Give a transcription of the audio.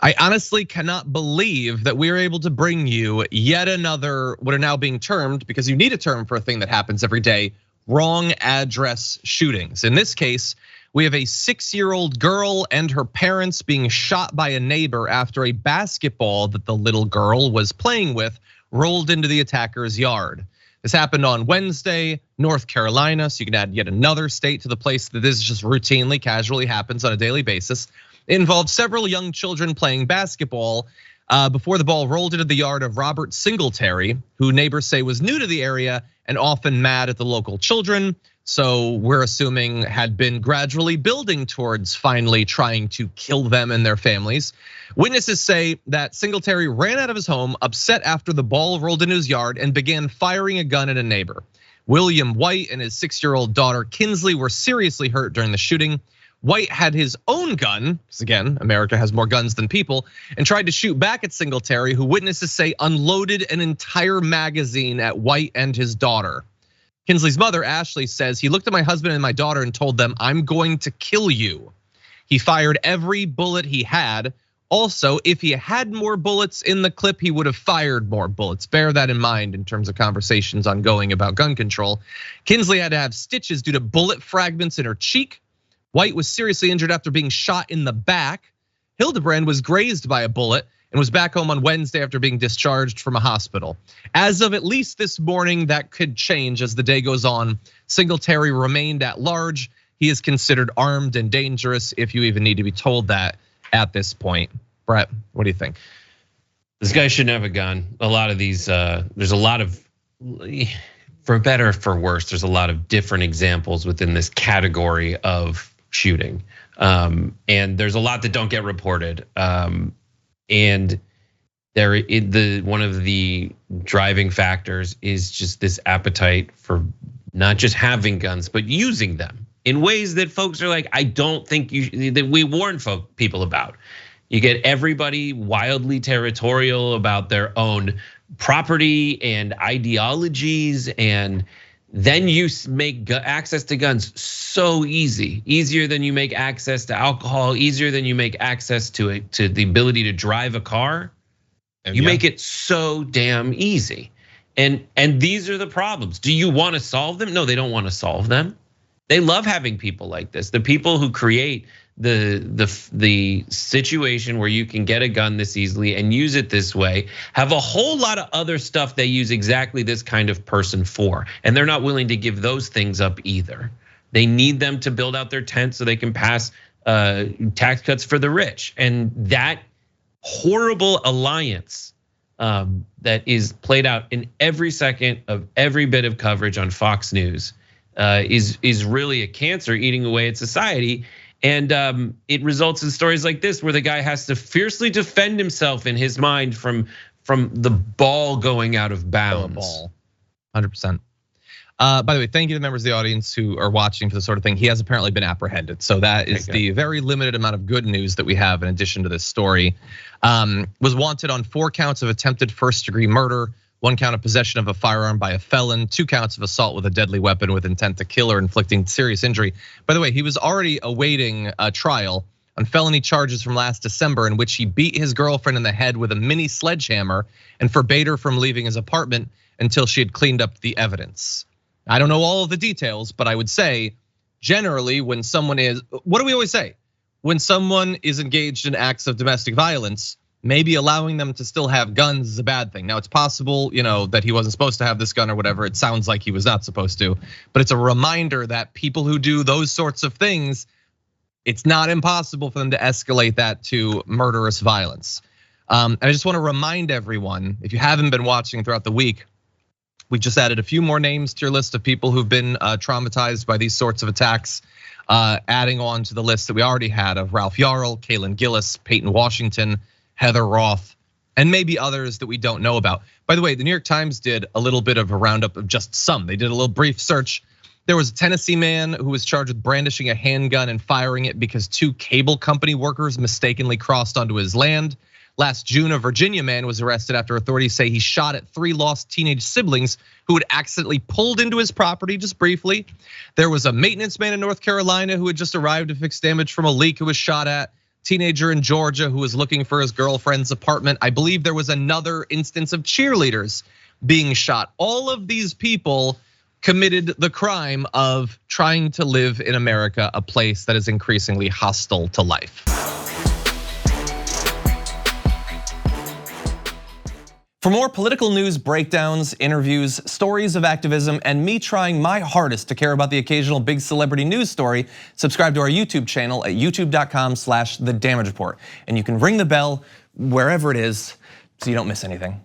I honestly cannot believe that we are able to bring you yet another, what are now being termed, because you need a term for a thing that happens every day, wrong address shootings. In this case, we have a 6-year-old girl and her parents being shot by a neighbor after a basketball that the little girl was playing with rolled into the attacker's yard. This happened on Wednesday, North Carolina, so you can add yet another state to the place that this just routinely, casually happens on a daily basis. It involved several young children playing basketball before the ball rolled into the yard of Robert Singletary, who neighbors say was new to the area and often mad at the local children. So we're assuming had been gradually building towards finally trying to kill them and their families. Witnesses say that Singletary ran out of his home upset after the ball rolled into his yard and began firing a gun at a neighbor. William White and his 6-year-old daughter Kinsley were seriously hurt during the shooting. White had his own gun, because again, America has more guns than people, and tried to shoot back at Singletary, who witnesses say unloaded an entire magazine at White and his daughter. Kinsley's mother, Ashley, says he looked at my husband and my daughter and told them, "I'm going to kill you." He fired every bullet he had. Also, if he had more bullets in the clip, he would have fired more bullets. Bear that in mind in terms of conversations ongoing about gun control. Kinsley had to have stitches due to bullet fragments in her cheek. White was seriously injured after being shot in the back. Hildebrand was grazed by a bullet and was back home on Wednesday after being discharged from a hospital. As of at least this morning, that could change as the day goes on. Singletary remained at large. He is considered armed and dangerous, if you even need to be told that at this point. Brett, what do you think? This guy shouldn't have a gun. A lot of these, there's a lot of, for better or for worse, there's a lot of different examples within this category of shooting. And there's a lot that don't get reported. And one of the driving factors is just this appetite for not just having guns, but using them in ways that folks are like, I don't think that we warn people about. You get everybody wildly territorial about their own property and ideologies, and then you make access to guns so easy, easier than you make access to alcohol, easier than you make access to the ability to drive a car. You make it so damn easy. And these are the problems. Do you want to solve them? No, they don't want to solve them. They love having people like this. The people who create the situation where you can get a gun this easily and use it this way have a whole lot of other stuff they use exactly this kind of person for, and they're not willing to give those things up either. They need them to build out their tent so they can pass tax cuts for the rich, and that horrible alliance that is played out in every second of every bit of coverage on Fox News is really a cancer eating away at society. And it results in stories like this, where the guy has to fiercely defend himself in his mind from the ball going out of bounds. 100%. By the way, thank you to the members of the audience who are watching for this sort of thing. He has apparently been apprehended. So that is the very limited amount of good news that we have in addition to this story. Was wanted on 4 counts of attempted first-degree murder, 1 count of possession of a firearm by a felon, 2 counts of assault with a deadly weapon with intent to kill or inflicting serious injury. By the way, he was already awaiting a trial on felony charges from last December in which he beat his girlfriend in the head with a mini sledgehammer and forbade her from leaving his apartment until she had cleaned up the evidence. I don't know all of the details, but I would say generally when someone is, what do we always say? When someone is engaged in acts of domestic violence, maybe allowing them to still have guns is a bad thing. Now it's possible, that he wasn't supposed to have this gun or whatever. It sounds like he was not supposed to, but it's a reminder that people who do those sorts of things, it's not impossible for them to escalate that to murderous violence. And I just want to remind everyone, if you haven't been watching throughout the week, we just added a few more names to your list of people who've been traumatized by these sorts of attacks, adding on to the list that we already had of Ralph Yarl, Kaylin Gillis, Peyton Washington, Heather Roth, and maybe others that we don't know about. By the way, the New York Times did a little bit of a roundup of just some. They did a little brief search. There was a Tennessee man who was charged with brandishing a handgun and firing it because 2 cable company workers mistakenly crossed onto his land. Last June, a Virginia man was arrested after authorities say he shot at 3 lost teenage siblings who had accidentally pulled into his property just briefly. There was a maintenance man in North Carolina who had just arrived to fix damage from a leak who was shot at. teenager in Georgia who was looking for his girlfriend's apartment. I believe there was another instance of cheerleaders being shot. All of these people committed the crime of trying to live in America, a place that is increasingly hostile to life. For more political news, breakdowns, interviews, stories of activism, and me trying my hardest to care about the occasional big celebrity news story, subscribe to our YouTube channel at youtube.com/thedamagereport. And you can ring the bell wherever it is so you don't miss anything.